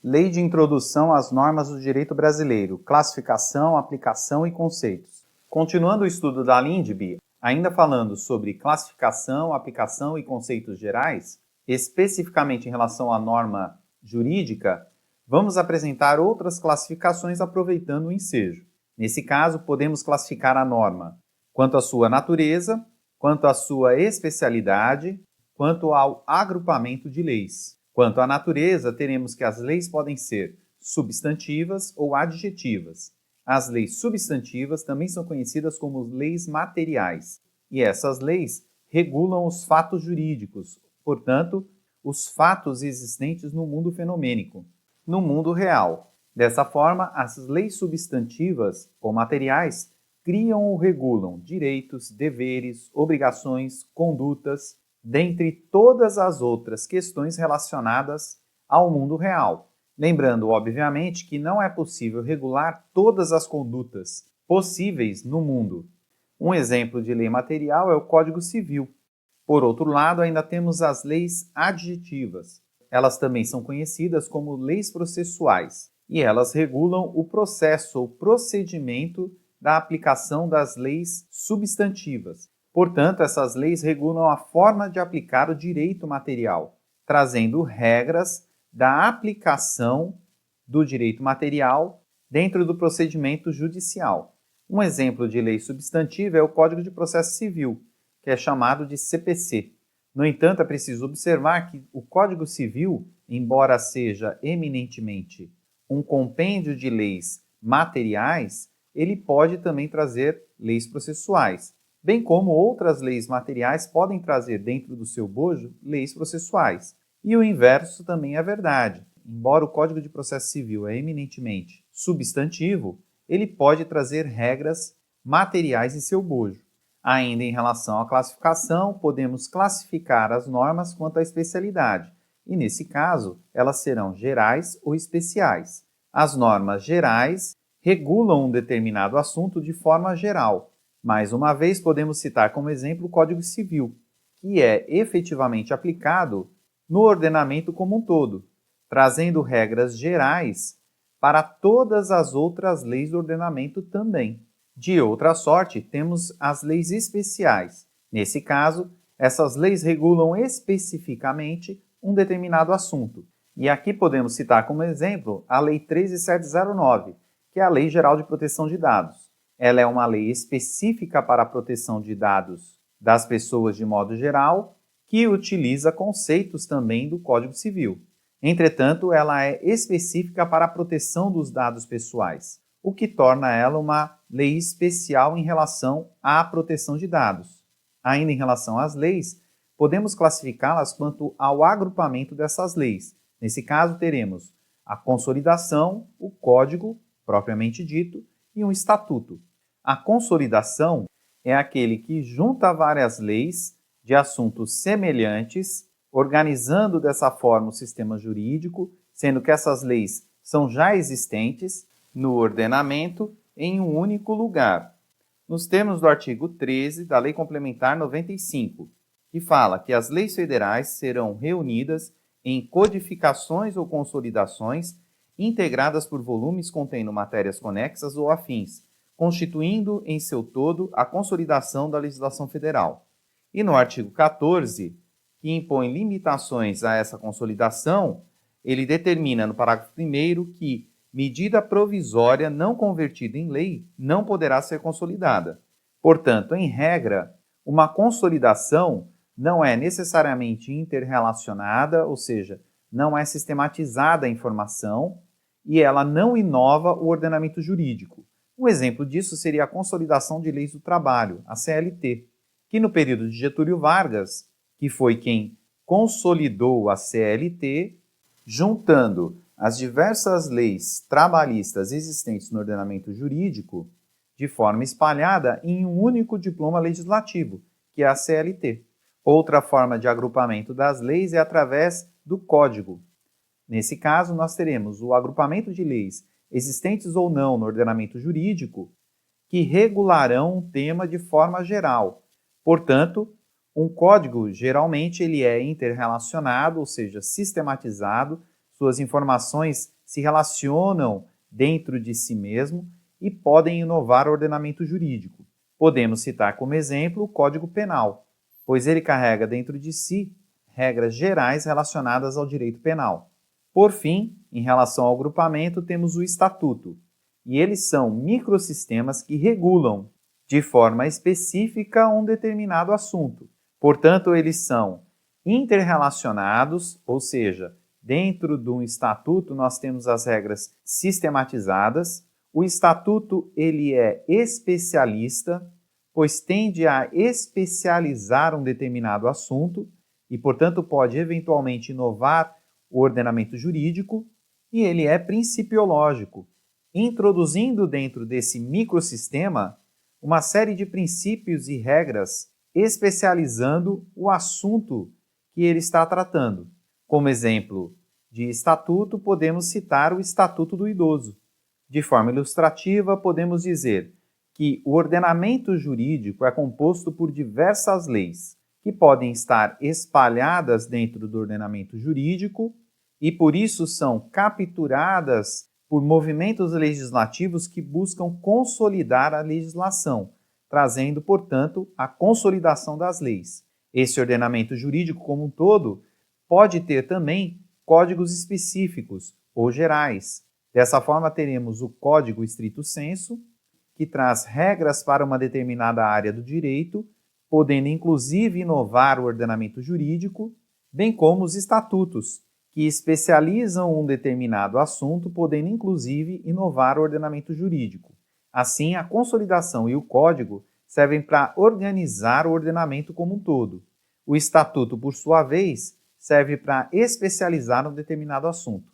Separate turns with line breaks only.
Lei de Introdução às Normas do Direito Brasileiro, Classificação, Aplicação e Conceitos. Continuando o estudo da LINDB, ainda falando sobre classificação, aplicação e conceitos gerais, especificamente em relação à norma jurídica, vamos apresentar outras classificações aproveitando o ensejo. Nesse caso, podemos classificar a norma quanto à sua natureza, quanto à sua especialidade, quanto ao agrupamento de leis. Quanto à natureza, teremos que as leis podem ser substantivas ou adjetivas. As leis substantivas também são conhecidas como leis materiais, e essas leis regulam os fatos jurídicos, portanto, os fatos existentes no mundo fenomênico, no mundo real. Dessa forma, as leis substantivas ou materiais criam ou regulam direitos, deveres, obrigações, condutas, dentre todas as outras questões relacionadas ao mundo real. Lembrando, obviamente, que não é possível regular todas as condutas possíveis no mundo. Um exemplo de lei material é o Código Civil. Por outro lado, ainda temos as leis adjetivas. Elas também são conhecidas como leis processuais, e elas regulam o processo ou procedimento da aplicação das leis substantivas. Portanto, essas leis regulam a forma de aplicar o direito material, trazendo regras da aplicação do direito material dentro do procedimento judicial. Um exemplo de lei substantiva é o Código de Processo Civil, que é chamado de CPC. No entanto, é preciso observar que o Código Civil, embora seja eminentemente um compêndio de leis materiais, ele pode também trazer leis processuais, bem como outras leis materiais podem trazer dentro do seu bojo leis processuais. E o inverso também é verdade. Embora o Código de Processo Civil é eminentemente substantivo, ele pode trazer regras materiais em seu bojo. Ainda em relação à classificação, podemos classificar as normas quanto à especialidade, e nesse caso, elas serão gerais ou especiais. As normas gerais regulam um determinado assunto de forma geral. Mais uma vez, podemos citar como exemplo o Código Civil, que é efetivamente aplicado no ordenamento como um todo, trazendo regras gerais para todas as outras leis do ordenamento também. De outra sorte, temos as leis especiais. Nesse caso, essas leis regulam especificamente um determinado assunto. E aqui podemos citar como exemplo a Lei 13.709, que é a Lei Geral de Proteção de Dados. Ela é uma lei específica para a proteção de dados das pessoas de modo geral, que utiliza conceitos também do Código Civil. Entretanto, ela é específica para a proteção dos dados pessoais, o que torna ela uma lei especial em relação à proteção de dados. Ainda em relação às leis, podemos classificá-las quanto ao agrupamento dessas leis. Nesse caso, teremos a consolidação, o código, propriamente dito, e um estatuto. A consolidação é aquele que junta várias leis de assuntos semelhantes, organizando dessa forma o sistema jurídico, sendo que essas leis são já existentes no ordenamento em um único lugar. Nos termos do artigo 13 da Lei Complementar 95, que fala que as leis federais serão reunidas em codificações ou consolidações integradas por volumes contendo matérias conexas ou afins, constituindo em seu todo a consolidação da legislação federal. E no artigo 14, que impõe limitações a essa consolidação, ele determina no parágrafo 1º que medida provisória não convertida em lei não poderá ser consolidada. Portanto, em regra, uma consolidação não é necessariamente interrelacionada, ou seja, não é sistematizada a informação e ela não inova o ordenamento jurídico. Um exemplo disso seria a consolidação de leis do trabalho, a CLT, que no período de Getúlio Vargas, que foi quem consolidou a CLT, juntando as diversas leis trabalhistas existentes no ordenamento jurídico de forma espalhada em um único diploma legislativo, que é a CLT. Outra forma de agrupamento das leis é através do Código. Nesse caso, nós teremos o agrupamento de leis existentes ou não no ordenamento jurídico que regularão um tema de forma geral. Portanto, um código, geralmente, ele é interrelacionado, ou seja, sistematizado Suas informações se relacionam dentro de si mesmo e podem inovar o ordenamento jurídico. Podemos citar como exemplo o Código Penal, pois ele carrega dentro de si regras gerais relacionadas ao direito penal. Por fim, em relação ao grupamento, temos o Estatuto, e eles são microsistemas que regulam de forma específica um determinado assunto. Portanto, eles são interrelacionados, ou seja, dentro do estatuto nós temos as regras sistematizadas. O estatuto ele é especialista, pois tende a especializar um determinado assunto e, portanto, pode eventualmente inovar o ordenamento jurídico, e ele é principiológico, introduzindo dentro desse microsistema uma série de princípios e regras especializando o assunto que ele está tratando. Como exemplo de estatuto, podemos citar o Estatuto do Idoso. De forma ilustrativa, podemos dizer que o ordenamento jurídico é composto por diversas leis que podem estar espalhadas dentro do ordenamento jurídico e, por isso, são capturadas por movimentos legislativos que buscam consolidar a legislação, trazendo, portanto, a consolidação das leis. Esse ordenamento jurídico como um todo pode ter também códigos específicos ou gerais. Dessa forma, teremos o Código Stricto Sensu, que traz regras para uma determinada área do direito, podendo inclusive inovar o ordenamento jurídico, bem como os estatutos, que especializam um determinado assunto, podendo inclusive inovar o ordenamento jurídico. Assim, a consolidação e o código servem para organizar o ordenamento como um todo. O estatuto, por sua vez, serve para especializar um determinado assunto.